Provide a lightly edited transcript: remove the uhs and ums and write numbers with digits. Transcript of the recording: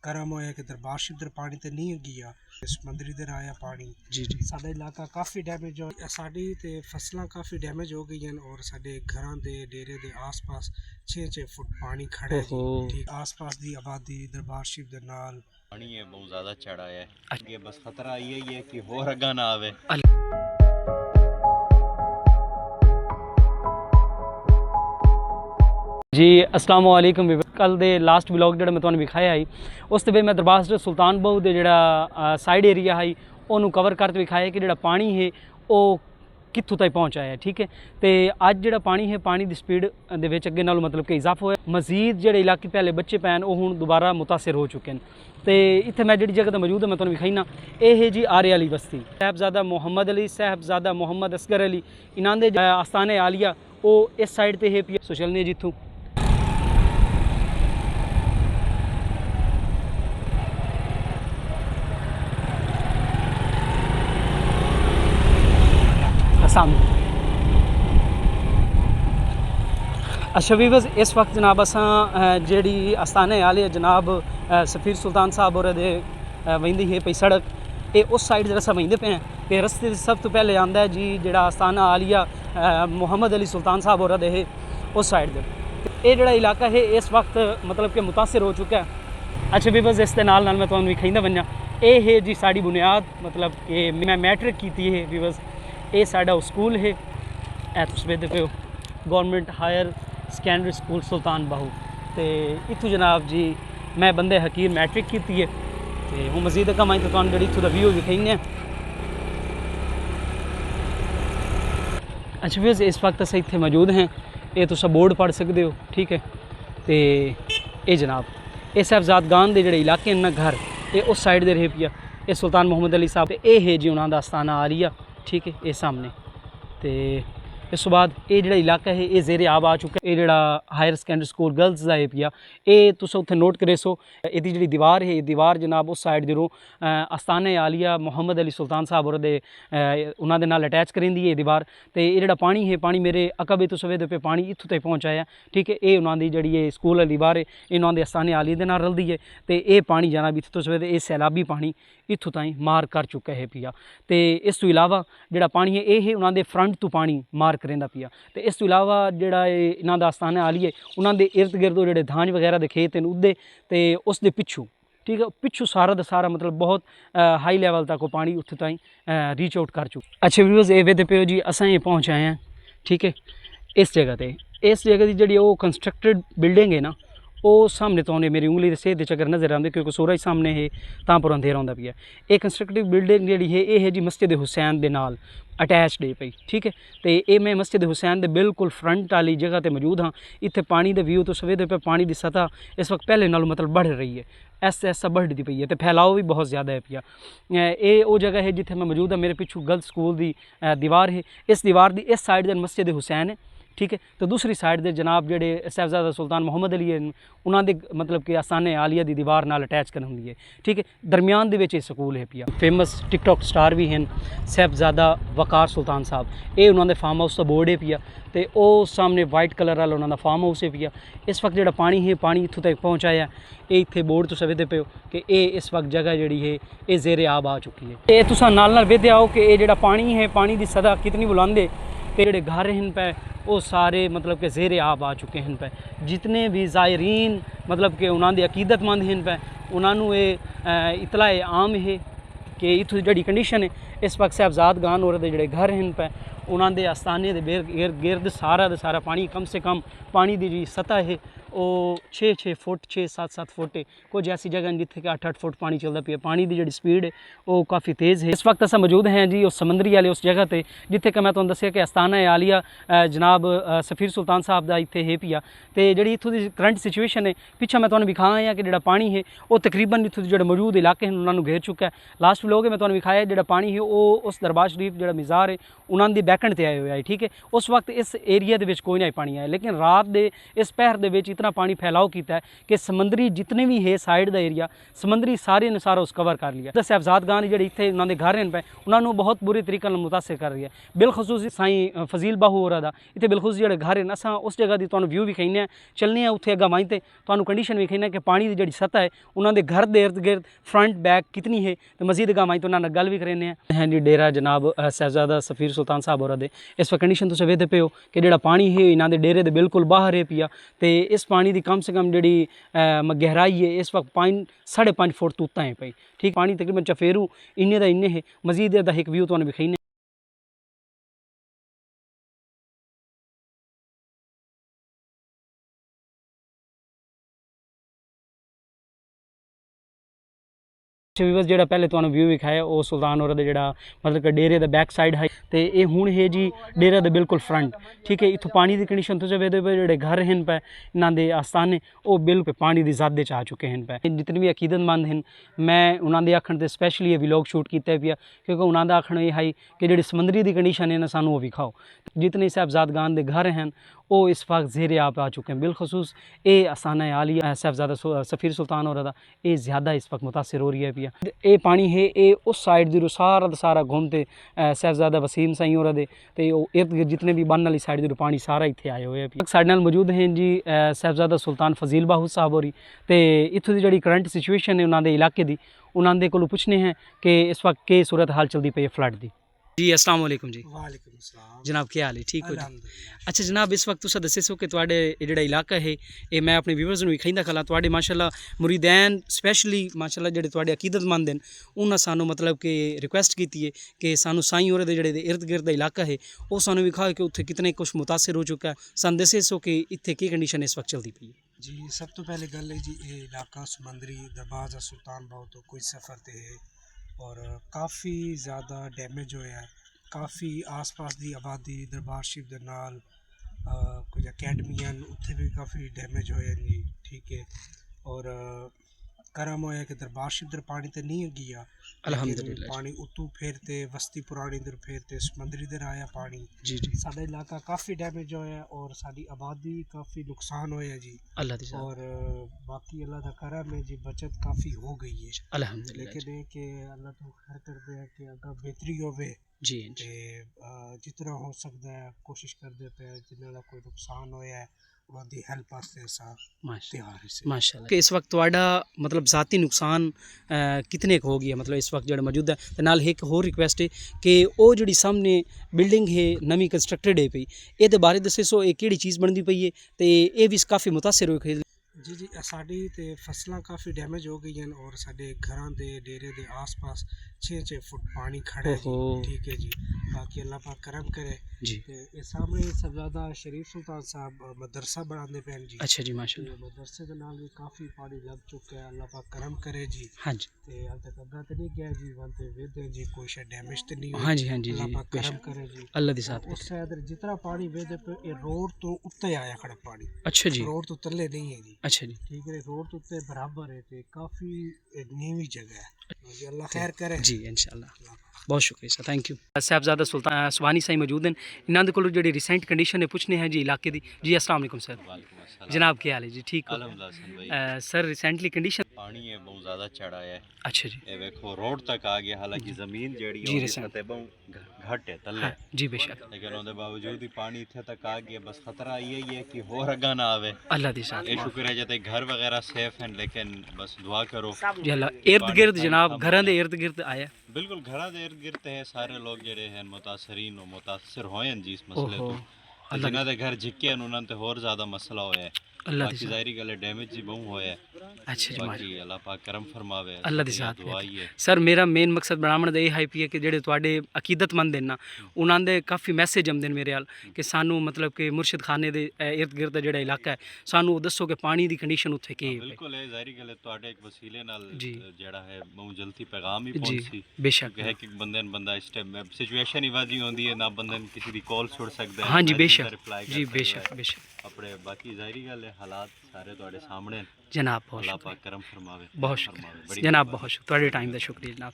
गर्म होया कि दरबार शरीफ दर पानी तो नहीं गया, समंदरी दर आया पानी। जी जी। साडा इलाका काफ़ी डैमेज हो, साडी ते फसलां काफ़ी डैमेज हो गई हैं और साडे घरां दे डेरे दे आस पास 6-6 फुट पानी खड़ा है जी। ठीक आस पास दी आबादी दरबार शरीफ दे नाल पानी है बहुत ज़्यादा चढ़ा है। आगे बस खतरा यही है कि होर अग्गा ना आवे। जी अस्सलाम वालेकुम। कल दे लास्ट व्लॉग जो मैं तुहानूं विखाया है उस ते मैं दरबार शरीफ सुल्तान बहू दे जिहड़ा साइड एरिया है उन्होंने कवर करके विखाया कि जिहड़ा पानी है वो कित्थों तक पहुँचा है। ठीक है, तो अज जिहड़ा पानी है पानी की स्पीड दे विच अगे नालों मतलब कि इजाफा होया। मजीद जिहड़े इलाके पहले बच्चे पैन वो हुण दोबारा मुतासिर हो चुके हैं। तो इत्थे मैं जिहड़ी जगह मौजूद है मैं तुहानूं विखाई ना, ये है जी आरे वाली बस्ती। साहबजादा मोहम्मद अली, साहबजादा मोहम्मद असगर अली इन्हां दे आस्थाने आलिया वो इस साइड ते है पिया। सो चलने जित्थों सामने। अच्छा वीवर्स, इस वक्त जनाब असां जेड़ी आस्थाने आले जनाब सफ़ीर सुल्तान साहब और वही है पई सड़क, ये उस साइड जरा असां वहींदे पे हैं। तो रस्ते सब तो पहले आंदा है जी जेड़ा आस्थाना आलिया मोहम्मद अली सुल्तान साहब और है उस साइड दे। ये जेड़ा इलाका है इस वक्त मतलब कि मुतासिर हो चुका है। अच्छा वीवर्स, इस दे नाल मैं तुहानूं विखाईंदा बन्ना, ये है जी साड़ी बुनियाद मतलब कि मैं मैट्रिक की है वीवर्स। ये साडा स्कूल है तुसीं वेखदे पे गौरमेंट हायर सैकेंडरी स्कूल सुल्तान बाहू। तो इत्थों जनाब जी मैं बंदे हकीर मैट्रिक की है। तो हूँ मजीद अग्गां तो तुहानूं जिहड़ी इत्थों दा व्यू विखाइने। अच्छा फिर इस वक्त अस इत्थे मौजूद हैं, ये तुस बोर्ड पढ़ सकते हो। ठीक है, तो ये जनाब ये साहबजादगान के जोड़े इलाके ना घर ये उस साइड दे रहे पिया। ये सुल्तान मोहम्मद अली साहब ये है जी उन्होंने आस्थाना आलिया। ठीक है, ये सामने। तो इस बाद ये जो इलाका है ये जेरे आब आ चुका है। ये जो हायर सैकेंडरी स्कूल गर्ल्स का है पिया, ये तुस उत्थे नोट करे सो ये जी दीवार है, ये दीवार जनाब उस साइड जरूर आस्थाने आलिया मोहम्मद अली सुल्तान साहब और उन्होंने नाल अटैच करेंदी है दीवार। तो ये जो पानी है पानी मेरे अकबे तो सवेदे पे पानी इत्थों तक पहुँचाया। ठीक है, ये उन्होंने जी स्कूल वाली दीवार है इन्होंने आस्थाने आलिया के नाल रलदी है। तो ये पानी जनाब इत्थों तो सवेदे ये सैलाबी पानी इत्थों ताईं मार कर चुका है पिया। तो इस तो इलावा जो पानी है ये उन्होंने फ्रंट तो पानी मार करेंदा पिया। तो इस तो इलावा जोड़ा इन्हों का आस्थाना आलिए उन्होंने इर्द गिर्द जोड़े धांज वगैरह के खेत हैं उदे तो उसके पिछू। ठीक है, पिछू सारा का सारा मतलब बहुत हाई लैवल तक वो पानी उत्थे ताईं रीच आउट कर चुका। अच्छा व्यूअर्स, ये वेदे पे जी असां ये पहुँच आए हैं। ठीक है, इस जगह पर इस जगह की जी वो कंस्ट्रक्टेड बिल्डिंग है ना वो सामने तो मेरी उंगली के सेहत अगर नज़र आते क्योंकि सूरज सामने है तां पर अंधेरा होंदा पिया। ये कंस्ट्रक्टिव बिल्डिंग जी है जी मस्जिद हुसैन दे नाल अटैचड है पई। ठीक है, तो ये मैं मस्जिद हुसैन दे बिल्कुल फ्रंट वाली जगह पर मौजूद हाँ। इत्थे पानी का व्यू तो सवेदे पे पानी की सतह इस वक्त पहले नालों मतलब बढ़ रही है, ऐसा बढ़ती पई है। तो फैलाव भी बहुत ज़्यादा है पिया। ये वो जगह है जिथे मैं मौजूद हाँ, मेरे पिछू गर्ल्स स्कूल की दीवार है। इस दीवार की इस साइड मस्जिद हुसैन है। ठीक है, तो दूसरी साइड दे जनाब जेडे साहबजादा सुल्तान मोहम्मद अली उन्होंने मतलब कि आस्थाने आलिया की दीवार नाल अटैच कर होंगी है। ठीक है, दरमियान दे स्कूल है पिया। फेमस टिकटॉक स्टार भी हैं साहबजादा वकार सुल्तान साहब, ये उन्होंने फार्म हाउस का बोर्ड है पिया। तो वो सामने वाइट कलर वाला उन्होंने फार्म हाउस है पिया। इस वक्त जो पानी है पानी इत्थों तक पहुँचाया ये इतने बोर्ड तो सवेदे पे हो कि ये इस वक्त जगह जी है ये जेरे आब आ चुकी है। ये तुसा नाल वेदे आओ कि ये जो पानी है पानी की सतह कितनी बुलंद है। तो जोड़े घर हैं पे वो सारे मतलब कि ज़ेरे आब आ चुके हैं पे। जितने भी ज़ायरीन मतलब कि उन्होंने अकीदतमंद हैं पे उन्होंने ये इतला आम है कि इत्थों जी कंडीशन है इस वक्त साहबजादगान और जोड़े घर हैं पे उन्होंने आस्थाने के गिरद सारा पानी कम से कम पानी की जी सतह है वो 6-6 फुट 6-7 फुट है। कुछ ऐसी जगह जिथे कि 8-8 फुट पानी चलता पिया। पानी की जी स्पीड है वो काफ़ी तेज़ है। इस वक्त अस मौजूद हैं जी उस समंदरी वाले उस जगह पर जिथे कि मैं तुहानूं दस्सिया कि आस्थाना आलिया जनाब सफ़ीर सुल्तान साहब का इत्थे है पिया। तो जी इत्थों की करंट सिचुएशन है पिछा मैं तुहानूं विखाया कि जो पानी है वो तकरीबन इत्थों जो मौजूद इलाके हैं उन्होंने घेर चुका है। लास्ट व्लॉग मैं तुहानूं विखाया जो पानी है वो उस दरबार शरीफ जो मज़ार है उन्होंने बैकंड से आए हुए है। ठीक है, उस वक्त इस एरिया के कोई ना पानी आया, लेकिन रात के इस पहर के इतना पानी फैलाव किया है कि समंदरी जितने भी है साइड का एरिया समंदरी सारे ने सारा उस कवर कर लिया। साहबजाद गांव ਜਿਹੜੇ ਇੱਥੇ ਉਹਨਾਂ ਦੇ ਘਰ ਹਨ ਪਏ ਉਹਨਾਂ ਨੂੰ ਬਹੁਤ ਬੁਰੀ ਤਰੀਕੇ ਨਾਲ ਮੁਤਾਸਰ ਕਰ ਰਹੀ ਹੈ। ਬਿਲਖਸੂਸ ਸਾਈਂ ਫਜ਼ੀਲ ਬਾਹੂ ਹੋਰਾਂ ਦਾ ਇੱਥੇ ਬਿਲਖਸੂਸ ਜਿਹੜੇ ਘਰ ਹਨ ਅਸਾਂ ਉਸ ਜਗ੍ਹਾ ਦੀ ਤੁਹਾਨੂੰ ਵਿਊ ਵਿਖਾਈਨੇ ਆ ਚੱਲਨੇ ਆ ਉੱਥੇ ਅੱਗਾ ਵਾਈ ਤੇ ਤੁਹਾਨੂੰ ਕੰਡੀਸ਼ਨ ਵਿਖਾਈਨੇ ਕਿ ਪਾਣੀ ਦੀ ਜਿਹੜੀ ਸਤਹ ਹੈ ਉਹਨਾਂ ਦੇ ਘਰ ਦੇ ਇਰਦ ਗਿਰਦ ਫਰੰਟ बैक कितनी है तो मजीद गा माई तो उन्होंने गल भी करें हैं जी। डेरा जनाब साहबजादा सफ़ीर सुल्तान साहब होर दे इस वक्त कंडीशन तुम वेखते पे हो कि जो पानी है इन्हों के डेरे के बिल्कुल बाहर है पिया तो इस पानी की कम से कम जी गहराई है इस वक्त 5.5 फुट तो उत्ता है पई ठीक। पानी तकरीबन चफेरू इन्ने का इन्ने है मजीद एक व्यू तो विखाई व्यूअर्स जो पहले तो व्यू विखाया वो सुल्तान होर जो मतलब कि डेरे का बैक साइड है तो ये हूँ है जी डेरे के बिल्कुल फ्रंट ठीक है। इतों पानी की कंडीशन तुझे वेदे पे जो घर हैं पे इन्हों के आस्थाने वो बिल्कुल पानी की ज़्यादा आ चुके हैं पे। जितने भी अकीदतमंद हैं मैं उन्होंने आखण से स्पैशली ये व्लॉग शूट किया पिया क्योंकि उन्होंने आखण ये है कि जी समंदरी की कंडीशन है ना सानू वो विखाओ। जितने साहबजाद गान के घर हैं वो इस वक्त जेरे आप आ चुके हैं। बिलखसूस ये आसाना आलिया साहबजादा सफ़ीर सुल्तान होर दा ये ज़्यादा इस वक्त मुतासर हो रही है पिया। ये पानी है ये उस साइड जो सारा का सारा घूमते साहबजादा वसीम साईं होर दे तो इर्द गिर्द जितने भी बन वाली साइड जो पानी सारा इतने आए हुए हैं। साढ़े नाल मौजूद हैं जी साहबजादा सुल्तान फजील बाहू साहब होरी तो इत्थों की जी करंट सिचुएशन है उन्होंने इलाके की उन्होंने को पुछने हैं कि इस वक्त के सूरत हाल चलती पई है फ्लड की। जी अस्सलाम वालेकुम जी। वालेकुम अस्सलाम जनाब क्या हाल है ठीक हो जी? अल्हम्दुलिल्लाह। अच्छा जनाब इस वक्त तुसा दसे सो कि तुहाडे जिहड़ा इलाका है ये मैं अपने व्यूअर्स नूं विखाईंदा कला तुहाडे माशाअल्लाह मुरीदैन स्पैशली माशाअल्लाह जिहड़े तुहाडे अकीदतमंद हैं उन्हां सानू मतलब कि रिक्वेस्ट कीती है कि सानू साईं होरे दे जिहड़े इर्द गिर्द दा इलाका है वो सानू विखाओ कि उत्थे कितने कुछ मुतासर हो चुका है सन दसे सो कि इत्थे की कंडीशन इस वक्त चलती पई है। जी सब तो पहले गल है जी ये इलाका समंदरी दरबार सुल्तान बाहू तो कोई सफ़र ते है और काफ़ी ज़्यादा डैमेज होया है। काफ़ी आस पास की आबादी दरबार शिव के नाल कुछ अकैडमियां उत्थे भी काफ़ी डैमेज होए जी ठीक है। और करम होया कि दरबार शिव दर पानी तो नहीं गया अल्हम्दुलिल्लाह पानी उतू फिरते वस्ती पुरानी दर फिरते समंदरी दर आया पानी जी जी साडा इलाका काफ़ी डैमेज होया और साडी आबादी काफ़ी नुकसान होया जी अल्लाह दी और बाकी अल्लाह का करम है जी बचत काफ़ी हो गई है अल्हम्दुलिल्लाह लेकिन ये कि अल्लाह तो खैर कर दे कि अगर बेहतरी होवे जी ते जितना हो सकता है कोशिश करते पे जिन्होंने कोई नुकसान होया है उन्होंने हेल्प वास्ते असा तैयार है माशाअल्लाह कि इस वक्त तुहाडा मतलब ज़ाती नुकसान कितने को हो गया मतलब इस वक्त जो मौजूद है तो नाल एक होर रिक्वेस्ट है कि वो जी सामने बिल्डिंग है नवी कंस्ट्रक्टेड है पई ये बारे दसे सो ये केड़ी चीज़ बनती पई है तो ये भी काफ़ी मुतासर हो जी जी साड़ी ते फसलां काफ़ी डैमेज हो गई हैं और साडे घरां दे डेरे दे आस पास 6-6 फुट पानी खड़ा है जी ठीक है जी। बाकी अल्लाह पाक करम करे जी। ते ये सामने साहबजादा शरीफ सुल्तान साहब मदरसा बनाते पे जी। अच्छा जी माशाअल्लाह मदरसे के नाल भी काफ़ी पानी लग चुका है अल्लाह पाक करम करे जी। हाँ जी ते हाल तक अग्गा तो नहीं गया जी वहां ते वेदे जी कोई शे डैमेज तो नहीं हाँ जी हाँ जी अल्लाह जी पाक करम करे जी अल्लाह दी साथ उस साइड जितना पानी वेदे पे ये रोड तो उत्ते आया खड़ा पानी अच्छा जी रोड तो तले नहीं है जी अच्छा जी ठीक है रोड तो उत्ते बराबर है ते काफ़ी नीवी जगह है जी अल्लाह खैर करे जी इंशाअल्लाह बहुत शुक्रिया सर थैंक यू। साहबजादा सुल्तान सुबानी साईं मौजूद हैं इन्होंने को जी रिसेंट कंडीशन है पुछने हैं जी इलाके की। जी अस्सलाम वालेकुम सर जनाब क्या हाल है जी ठीक हो? सर रिसेंटली कंडीशन पानी है बहुत ज़्यादा चढ़ा है। अच्छा जी ये देखो रोड तक आ गया हालांकि ज़मीन जड़ी जी, है रिसेंट। सतह बहुत घट है तले हाँ, जी बेशक लेकिन उसके बावजूद ही पानी इतने तक आ गया बस खतरा यही है कि होर अग्गा ना आवे। अल्लाह दी साथ ये शुक्र है जते घर वगैरह सेफ हैं लेकिन बस दुआ करो जी अल्लाह इर्द गिर्द जनाब घरों के इर्द गिर्द आया बिल्कुल घरा दे इर्द गिर्द है सारे लोग जड़े हैं मुतासरीन और मुतासर होए हैं जी इस मसले ओहो, तो जिन्हों के घर झिके हैं उन्होंने तो होर ज़्यादा मसला होया है। अल्लाह दी बाकी साथ ज़ाहिरी गल है डैमेज जी बहुत होया है। अच्छा जी बाकी अल्लाह पाक करम फरमावे अल्लाह दी ये साथ दुआ ही है। सर मेरा मेन मकसद बनाने का यह है पी है कि जेडे तुहाडे अकीदतमंद हैं ना उन्होंने काफ़ी मैसेज आते हैं मेरे हाल कि सानू मतलब कि मुर्शिद खाने के इर्द गिर्द दा जेड़ा इलाका है सानू दसो कि पानी की कंडीशन उत्थे की है। बिल्कुल है ज़ाहिरी गल है तुहाडे एक वसीले नाल जी। जेड़ा है बहुत जल्दी पैगाम ही जी पहुंची बेशक है कि बंदे न बंदा इस टाइम सिचुएशन ही वाजी होंदी है ना बंदे न किसी दी कॉल छोड़ सकदा है हाँ जी ना किसी दा बेशक reply कर जी सकदा बेशक है। बेशक अपने बाकी ज़ाहिरी गल है हालात सारे तुहाडे सामने न। जनाब बहुत अल्लाह शुक्रिया पाक करम फरमावे बहुत फरमावे। शुक्रिया बड़ी जनाब बहुत शुक्रिया टाइम का शुक्रिया जनाब।